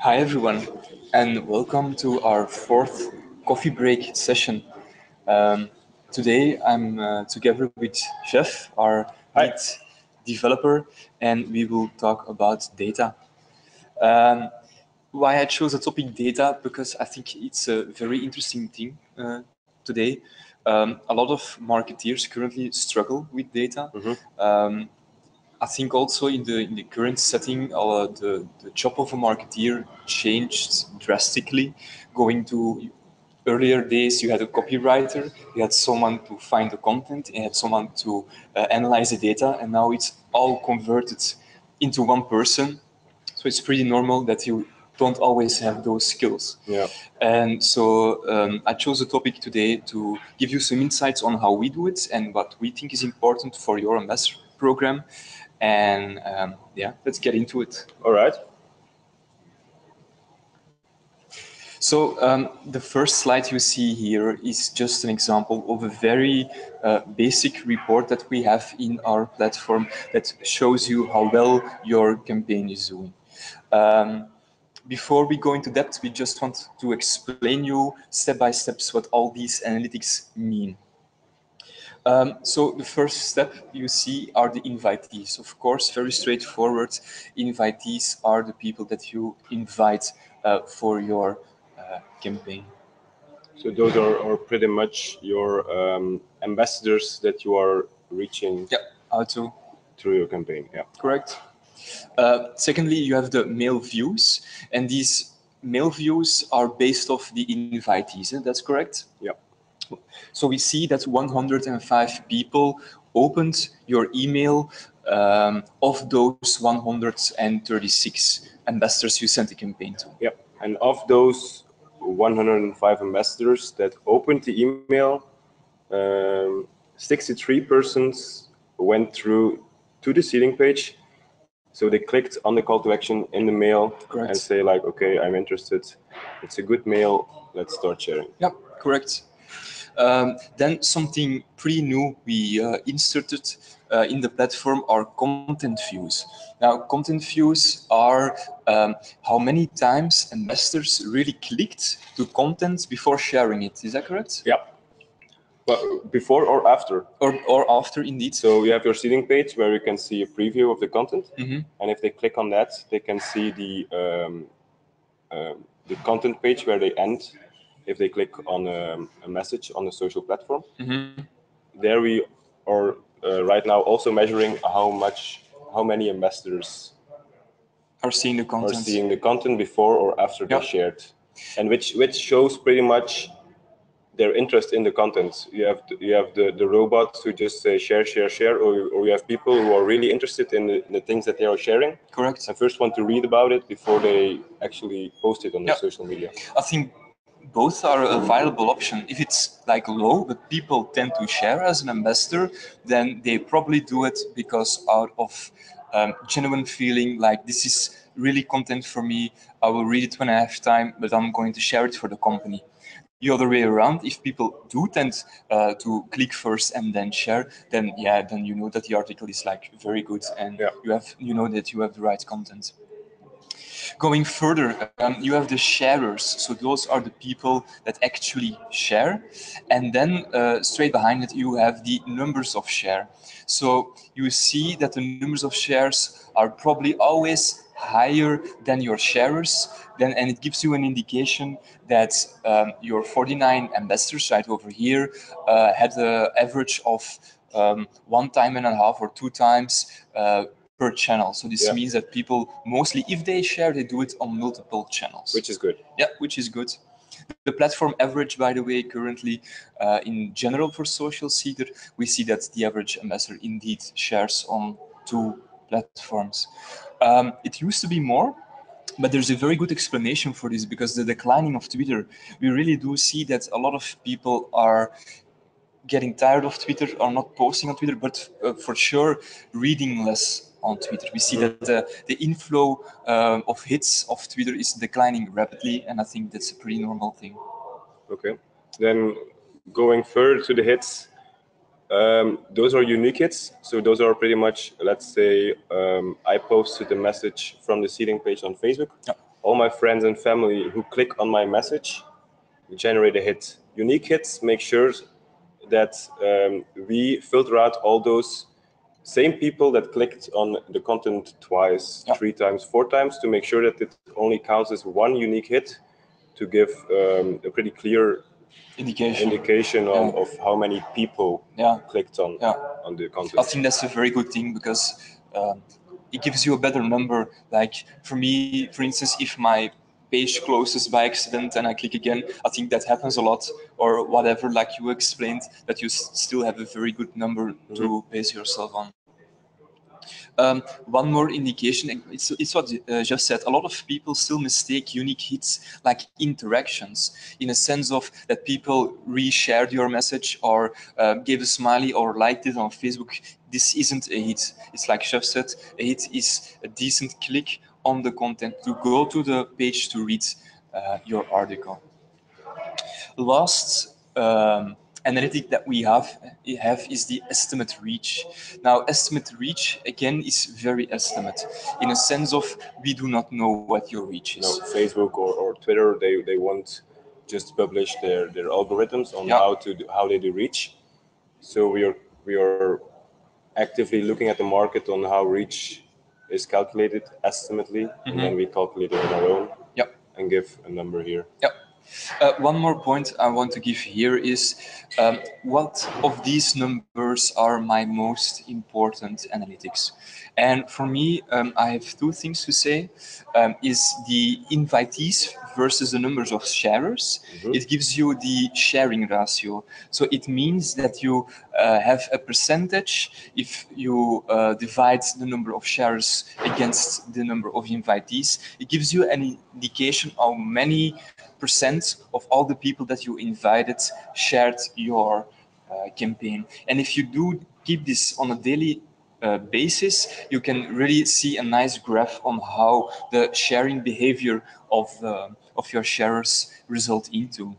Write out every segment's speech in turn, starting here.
Hi everyone, and welcome to our fourth coffee break session. Today I'm together with Jef, our lead developer, and we will talk about data. Why I chose the topic data? Because I think it's a very interesting thing today. A lot of marketeers currently struggle with data. I think also in the current setting, the job of a marketeer changed drastically. Going to earlier days, you had a copywriter, you had someone to find the content, and you had someone to analyze the data, and now it's all converted into one person. So it's pretty normal that you don't always have those skills. Yeah. And so I chose the topic today to give you some insights on how we do it and what we think is important for your ambassador program. And yeah, let's get into it. All right. So the first slide you see here is just an example of a very basic report that we have in our platform that shows you how well your campaign is doing. Before we go into depth, we just want to explain you step by steps what all these analytics mean. So the first step you see are the invitees. Of course, very straightforward. Invitees are the people that you invite for your campaign. So those are pretty much your ambassadors that you are reaching Auto. through your campaign. Yeah. Correct. Secondly, you have the mail views, and these mail views are based off the invitees. That's correct? Yeah. So we see that 105 people opened your email of those 136 ambassadors you sent the campaign to. Yeah. And of those 105 ambassadors that opened the email, 63 persons went through to the seeding page. So they clicked on the call to action in the mail. Correct. And say like, okay, I'm interested. It's a good mail. Let's start sharing. Yeah, correct. Then something pretty new we inserted in the platform are content views. Now, content views are how many times ambassadors really clicked to content before sharing it. Is that correct? Yeah. But before or after? Or after, indeed. So you have your seeding page where you can see a preview of the content, and if they click on that, they can see the content page where they end. If they click on a message on a social platform, there we are right now also measuring how many ambassadors are seeing the content before or after they shared, and which shows pretty much their interest in the content. You have the robots who just say share, or you have people who are really interested in the things that they are sharing. Correct. And first want to read about it before they actually post it on their social media. I think both are a viable option. If it's like low, but people tend to share as an ambassador, then they probably do it because out of genuine feeling like this is really content for me. I will read it when I have time, but I'm going to share it for the company. The other way around, if people do tend to click first and then share, then you know that the article is like very good, and you know that you have the right content. Going further, you have the sharers. So those are the people that actually share. And then straight behind it, you have the numbers of share. So you see that the numbers of shares are probably always higher than your sharers. And it gives you an indication that your 49 ambassadors right over here had an average of 1.5 times or 2 times per channel. So this means that people mostly, if they share, they do it on multiple channels. Which is good. Yeah, which is good. The platform average, by the way, currently in general for Social Seeder, we see that the average ambassador indeed shares on 2 platforms. It used to be more, but there's a very good explanation for this, because the declining of Twitter, we really do see that a lot of people are getting tired of Twitter, or not posting on Twitter, but for sure reading less on Twitter. We see that the inflow of hits of Twitter is declining rapidly, and I think that's a pretty normal thing. Okay. Then going further to the hits, Those are unique hits. So those are pretty much, let's say, I posted a message from the seeding page on Facebook. Yeah. All my friends and family who click on my message generate a hit. Unique hits make sure that we filter out all those same people that clicked on the content twice, Yeah. 3 times, 4 times, to make sure that it only counts as one unique hit, to give a pretty clear indication of how many people clicked on the content. I think that's a very good thing, because it gives you a better number. Like for me, for instance, if my page closes by accident and I click again, I think that happens a lot, or whatever, like you explained, that you still have a very good number to base yourself on. One more indication, it's what Jeff said. A lot of people still mistake unique hits like interactions, in a sense of that people reshared your message, or gave a smiley, or liked it on Facebook. This isn't a hit. It's like Jeff said, a hit is a decent click on the content, to go to the page to read your article. Last analytic that we have is the estimate reach. Now, estimate reach, again, is very estimate, in a sense of we do not know what your reach is. No, Facebook or Twitter, they won't just publish their algorithms on how they do reach. So we are actively looking at the market on how reach is calculated estimately, and then we calculate it on our own and give a number here. One more point I want to give here is what of these numbers are my most important analytics? And for me, I have two things to say. Is the invitees versus the numbers of sharers. It gives you the sharing ratio. So it means that you have a percentage. If you divide the number of sharers against the number of invitees, it gives you an indication how many percent of all the people that you invited shared your campaign. And if you do keep this on a daily basis, you can really see a nice graph on how the sharing behavior of your sharers result into.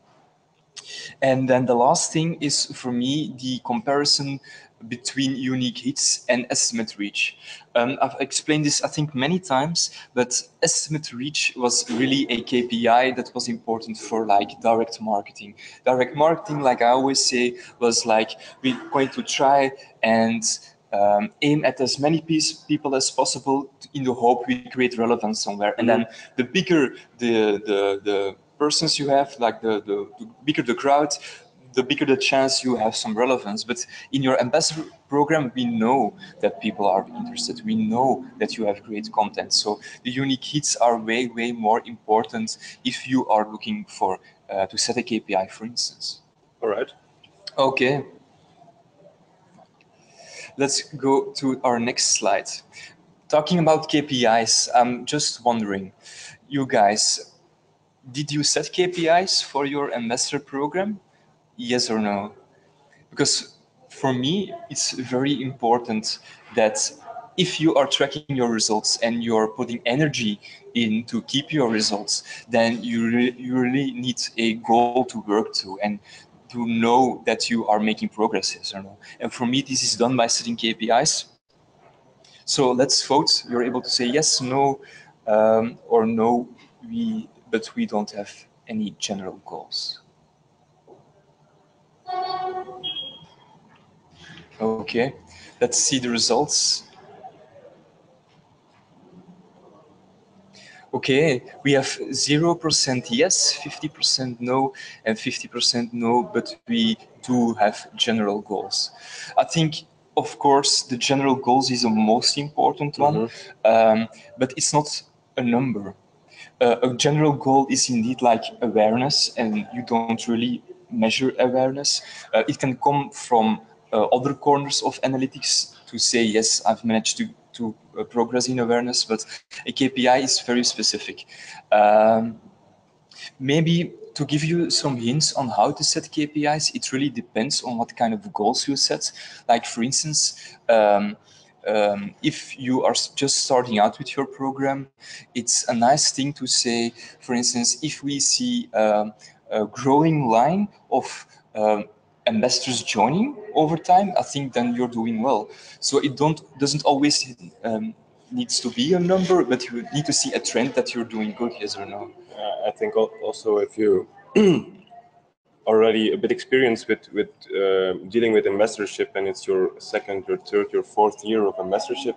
And then the last thing is, for me, the comparison between unique hits and estimate reach. I've explained this, I think, many times, but estimate reach was really a KPI that was important for like direct marketing. Direct marketing, like I always say, was like we're going to try and aim at as many people as possible in the hope we create relevance somewhere. And then the bigger the persons you have, like the bigger the crowd, the bigger the chance you have some relevance. But in your ambassador program, we know that people are interested. We know that you have great content. So the unique hits are way, way more important if you are looking for to set a KPI, for instance. All right. Okay. Let's go to our next slide. Talking about KPIs, I'm just wondering, you guys, did you set KPIs for your ambassador program? Yes or no? Because for me, it's very important that if you are tracking your results and you're putting energy in to keep your results, then you really need a goal to work to and to know that you are making progress, yes or no. And for me, this is done by setting KPIs. So let's vote. You're able to say yes, no, or no, but we don't have any general goals. Okay, let's see the results. Okay, we have 0% yes, 50% no, and 50% no, but we do have general goals. I think, of course, the general goals is the most important one, but it's not a number. A general goal is indeed like awareness, and you don't really measure awareness. It can come from other corners of analytics to say, yes, I've managed to progress in awareness, but a KPI is very specific. Maybe to give you some hints on how to set KPIs, it really depends on what kind of goals you set. Like, for instance, if you are just starting out with your program, it's a nice thing to say, for instance, if we see a growing line of ambassadors joining over time, I think then you're doing well. So it doesn't always needs to be a number, but you need to see a trend that you're doing good, yes or no. I think also if you already a bit experienced with dealing with ambassadorship, and it's your second or third or fourth year of ambassadorship,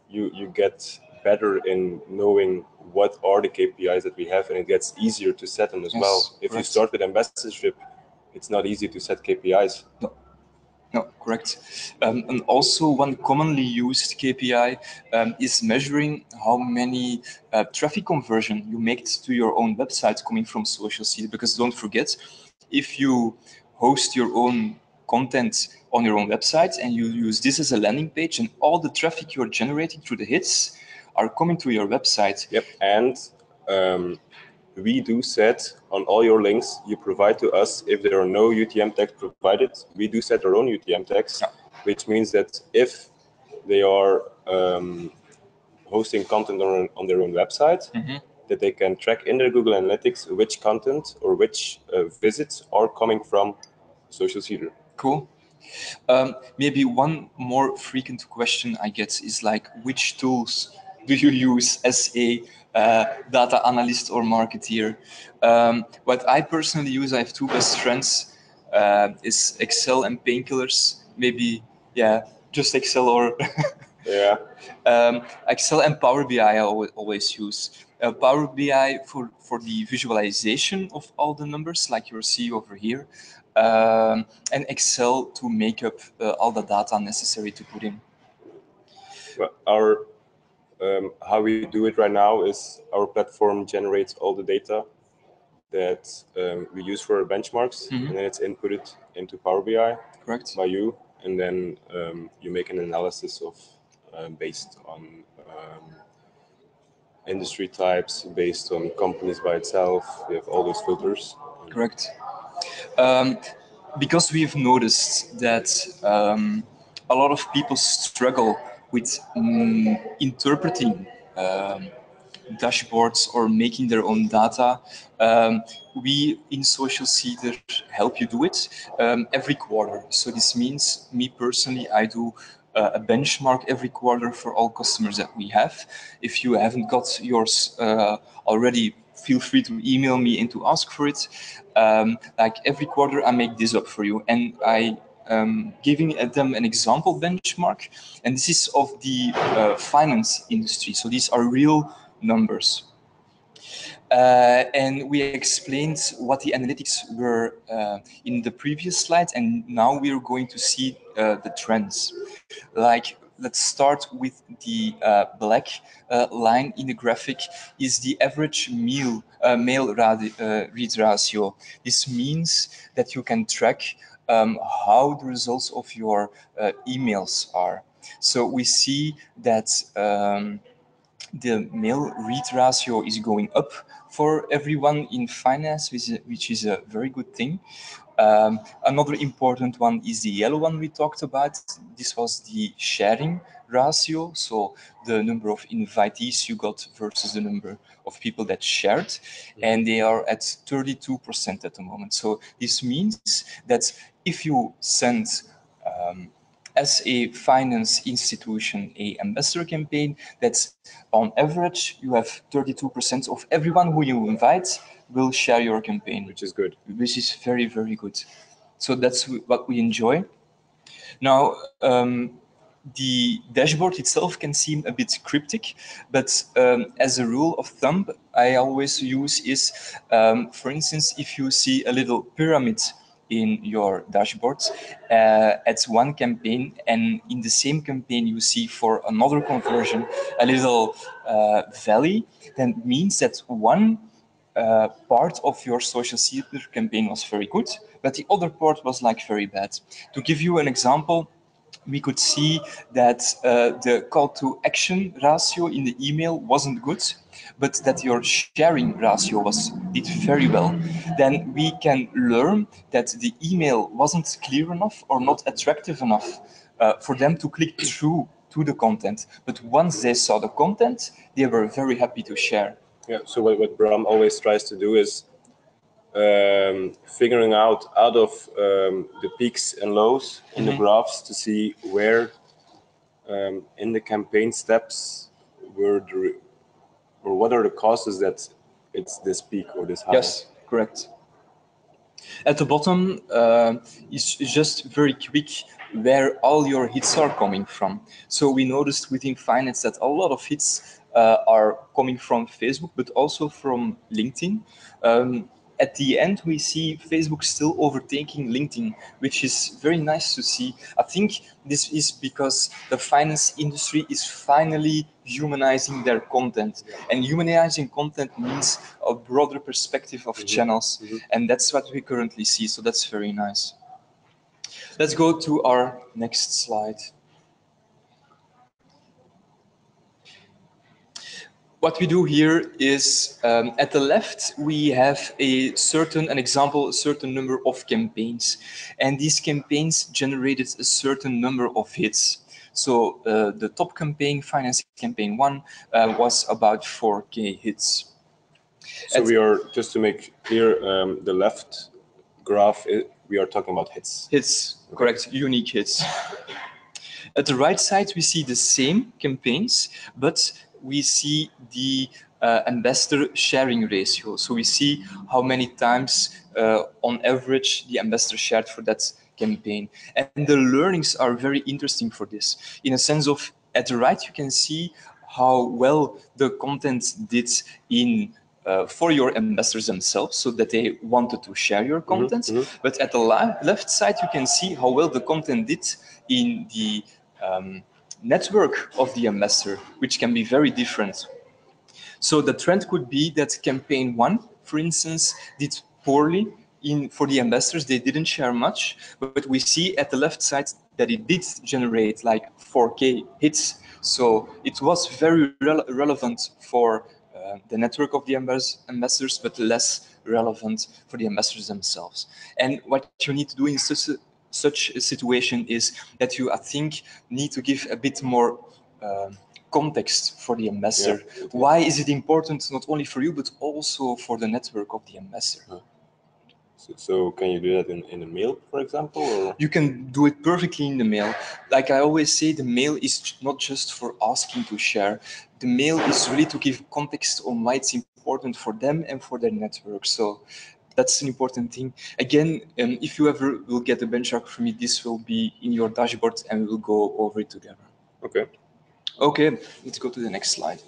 you get better in knowing what are the KPIs that we have, and it gets easier to set them as Yes, well. If you correct. start with ambassadorship, it's not easy to set KPIs. No, correct. And also one commonly used KPI is measuring how many traffic conversion you make to your own website coming from social media. Because don't forget, if you host your own content on your own website and you use this as a landing page, and all the traffic you're generating through the hits are coming to your website. Yep, and we do set on all your links you provide to us, if there are no UTM tags provided, we do set our own UTM tags, which means that if they are hosting content on their own website, that they can track in their Google Analytics which content or which visits are coming from social seeder. Cool. Maybe one more frequent question I get is like, which tools do you use as a data analyst or marketeer? What I personally use, I have two best friends, is Excel and Painkillers. Maybe, yeah, just Excel or Yeah. Excel and Power BI I always use. Power BI for the visualization of all the numbers, like you see over here, and Excel to make up all the data necessary to put in. Well, our how we do it right now is our platform generates all the data that we use for our benchmarks, and then it's inputted into Power BI. Correct. By you, and then you make an analysis of based on industry types, based on companies by itself. You have all those filters. Correct. Because we've noticed that a lot of people struggle with interpreting dashboards or making their own data. We in Social Seeder help you do it every quarter. So this means, me personally, I do a benchmark every quarter for all customers that we have. If you haven't got yours already, feel free to email me and to ask for it. Like every quarter, I make this up for you, and I giving them an example benchmark, and this is of the finance industry. So these are real numbers. And we explained what the analytics were in the previous slide, and now we're going to see the trends. Like, let's start with the black line in the graphic is the average male read ratio. This means that you can track how the results of your emails are. So we see that the male read ratio is going up for everyone in finance, which is a very good thing. Another important one is the yellow one we talked about. This was the sharing ratio, so the number of invitees you got versus the number of people that shared, and they are at 32% at the moment. So this means that if you send as a finance institution, a ambassador campaign, that's on average, you have 32% of everyone who you invite will share your campaign. Which is good. Which is very, very good. So that's what we enjoy. Now, the dashboard itself can seem a bit cryptic, but as a rule of thumb, I always use is, for instance, if you see a little pyramid in your dashboard at one campaign, and in the same campaign you see for another conversion a little valley, then means that one part of your social seeder campaign was very good, but the other part was like very bad. To give you an example, we could see that the call to action ratio in the email wasn't good, but that your sharing ratio did very well. Then we can learn that the email wasn't clear enough or not attractive enough for them to click through to the content. But once they saw the content, they were very happy to share. Yeah, so what Bram always tries to do is figuring out of the peaks and lows in the graphs to see where in the campaign steps were or what are the causes that it's this peak or this high. Yes, correct. At the bottom is just very quick where all your hits are coming from. So we noticed within finance that a lot of hits are coming from Facebook, but also from LinkedIn. At the end, we see Facebook still overtaking LinkedIn, which is very nice to see. I think this is because the finance industry is finally humanizing their content. And humanizing content means a broader perspective of channels. And that's what we currently see. So that's very nice. Let's go to our next slide. What we do here is at the left, we have an example, a certain number of campaigns. And these campaigns generated a certain number of hits. So the top campaign, Finance Campaign 1, was about 4K hits. So we are, just to make clear, the left graph, we are talking about hits. Hits, okay. Correct, unique hits. At the right side, we see the same campaigns, but we see the ambassador sharing ratio. So we see how many times on average the ambassador shared for that campaign. And the learnings are very interesting for this. In a sense of, at the right, you can see how well the content did in for your ambassadors themselves, so that they wanted to share your content. But at the left side, you can see how well the content did in the network of the ambassador, which can be very different. So the trend could be that campaign 1, for instance, did poorly for the ambassadors. They didn't share much, but we see at the left side that it did generate like 4K hits. So it was very relevant for the network of the ambassadors, but less relevant for the ambassadors themselves. And what you need to do in such a situation is that you, I think, need to give a bit more context for the ambassador. Yeah. Why is it important not only for you, but also for the network of the ambassador? So can you do that in a mail, for example? Or? You can do it perfectly in the mail. Like I always say, the mail is not just for asking to share. The mail is really to give context on why it's important for them and for their network. So that's an important thing. Again, if you ever will get a benchmark from me, this will be in your dashboard and we'll go over it together. Okay. Okay, let's go to the next slide.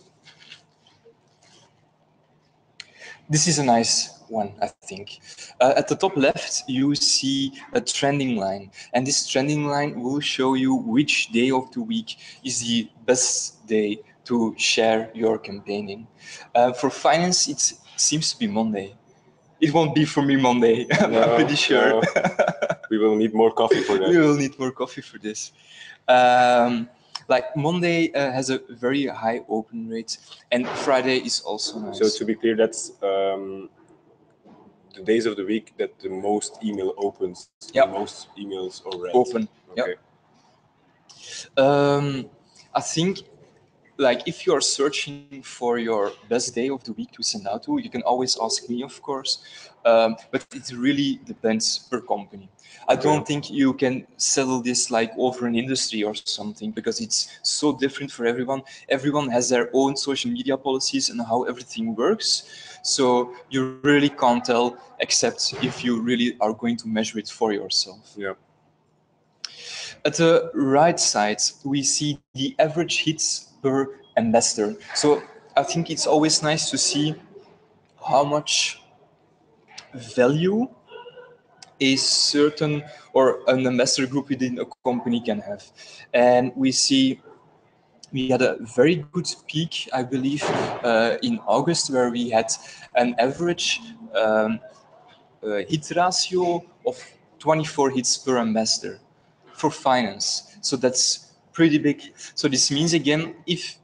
This is a nice one, I think. At the top left, you see a trending line. And this trending line will show you which day of the week is the best day to share your campaigning. For finance, it seems to be Monday. It won't be for me Monday, I'm pretty sure. No. We will need more coffee for that. We will need more coffee for this. Like Monday has a very high open rate, and Friday is also nice. So to be clear, that's the days of the week that the most email opens. Yep. The most emails are read. Open. Okay. Yep. I think, like, if you are searching for your best day of the week to send out to, you can always ask me, of course. But it really depends per company. I don't think you can settle this like over an industry or something, because it's so different for everyone. Everyone has their own social media policies and how everything works. So you really can't tell, except if you really are going to measure it for yourself. Yeah. At the right side, we see the average hits per ambassador. So I think it's always nice to see how much value a certain or an ambassador group within a company can have. And we see we had a very good peak, I believe, in August, where we had an average hit ratio of 24 hits per ambassador for finance. So that's pretty big. So this means, again, if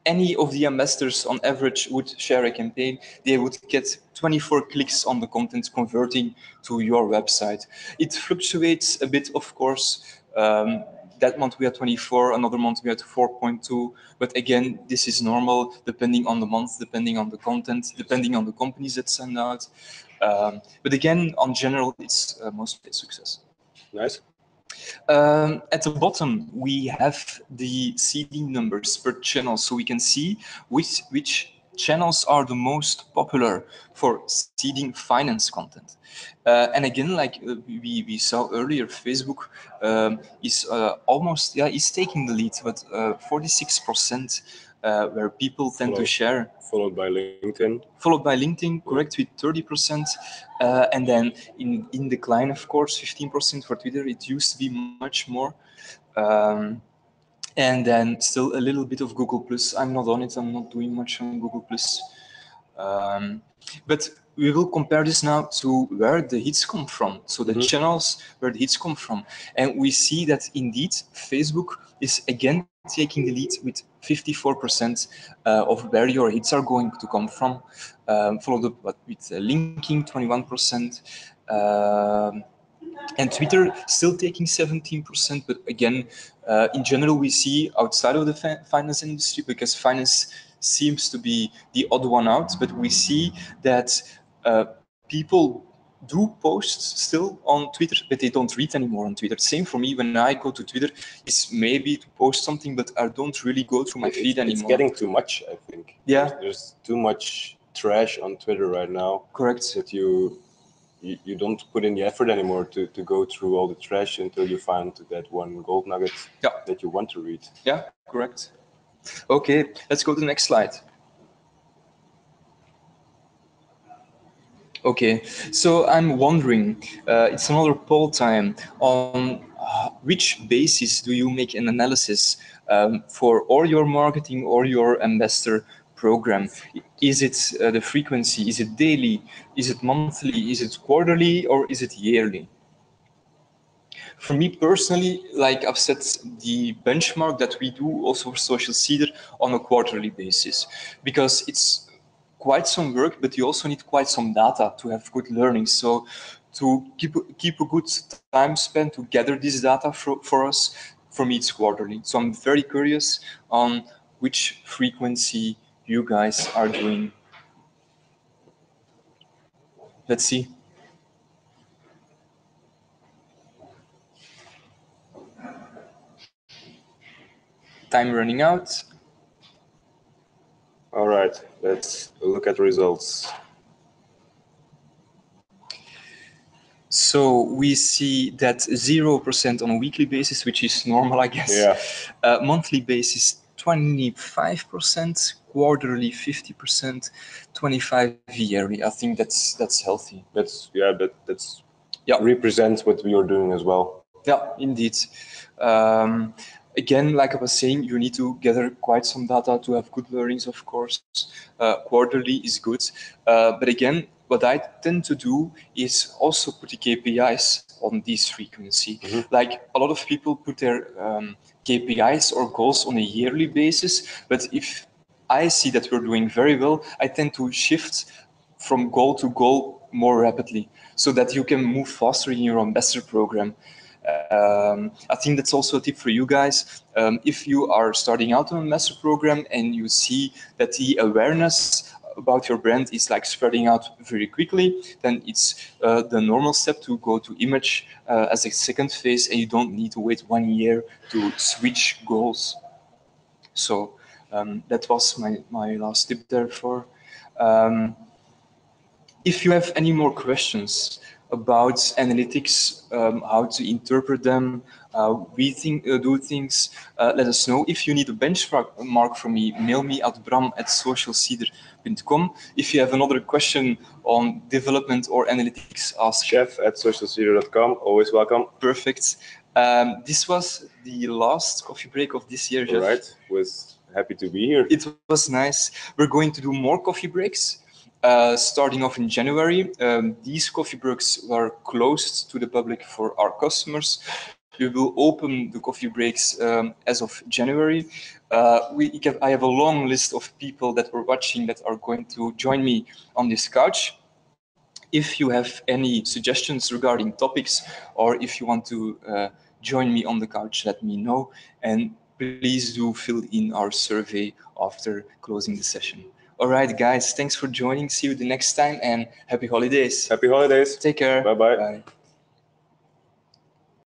any of the ambassadors on average would share a campaign, they would get 24 clicks on the content converting to your website. It fluctuates a bit, of course. That month we had 24, another month we had 4.2. But again, this is normal depending on the month, depending on the content, depending on the companies that send out. But again, on general, it's mostly a success. Nice. At the bottom, we have the seeding numbers per channel, so we can see which channels are the most popular for seeding finance content. And again, like we saw earlier, Facebook is almost, is taking the lead, but 46% where people tend to share. Followed by LinkedIn. Followed by LinkedIn, correct, with 30%. And then in decline, of course, 15% for Twitter. It used to be much more. And then still a little bit of Google Plus. I'm not on it. I'm not doing much on Google Plus. But we will compare this now to where the hits come from. So the channels where the hits come from. And we see that indeed Facebook is again taking the lead with 54% of where your hits are going to come from. Followed up with linking, 21%. And Twitter still taking 17%, but again, in general, we see outside of the finance industry, because finance seems to be the odd one out, but we see that people do post still on Twitter, but they don't read anymore on Twitter. Same for me. When I go to Twitter, it's maybe to post something, but I don't really go through my feed anymore. It's getting too much, I think. Yeah. There's too much trash on Twitter right now. Correct. That you don't put in the effort anymore to go through all the trash until you find that one gold nugget that you want to read. Yeah, correct. Okay, let's go to the next slide. Okay, so I'm wondering, it's another poll time, on which basis do you make an analysis for or your marketing or your ambassador program? Is it the frequency? Is it daily? Is it monthly? Is it quarterly? Or is it yearly? For me personally, like I've set the benchmark that we do also for Social Cedar on a quarterly basis, because it's quite some work, but you also need quite some data to have good learning. So to keep a good time spent to gather this data for us, for me it's quarterly. So I'm very curious on which frequency you guys are doing. Let's see. Time running out. All right, let's look at the results. So we see that 0% on a weekly basis, which is normal, I guess. Yeah. Monthly basis, 25%, quarterly 50%, 25 yearly. I think that's healthy. That's represents what we are doing as well. Yeah, indeed. Again, like I was saying, you need to gather quite some data to have good learnings, of course. Quarterly is good. But again, what I tend to do is also put the KPIs on this frequency. Like a lot of people put their KPIs or goals on a yearly basis, but if I see that we're doing very well, I tend to shift from goal to goal more rapidly so that you can move faster in your ambassador program. I think that's also a tip for you guys. If you are starting out on a master program and you see that the awareness about your brand is like spreading out very quickly, then it's the normal step to go to image as a second phase, and you don't need to wait 1 year to switch goals. So that was my last tip there for. If you have any more questions about analytics, how to interpret them, we do things, let us know. If you need a benchmark from me, mail me at bram@socialcedar.com. If you have another question on development or analytics, ask Jef@socialcedar.com. Always welcome. Perfect. This was the last coffee break of this year, Jef. All right, was happy to be here. It was nice. We're going to do more coffee breaks. Starting off in January. These coffee breaks were closed to the public for our customers. We will open the coffee breaks as of January. I have a long list of people that were watching that are going to join me on this couch. If you have any suggestions regarding topics, or if you want to join me on the couch, let me know. And please do fill in our survey after closing the session. All right, guys, thanks for joining. See you the next time, and happy holidays. Happy holidays. Take care. Bye-bye. Bye.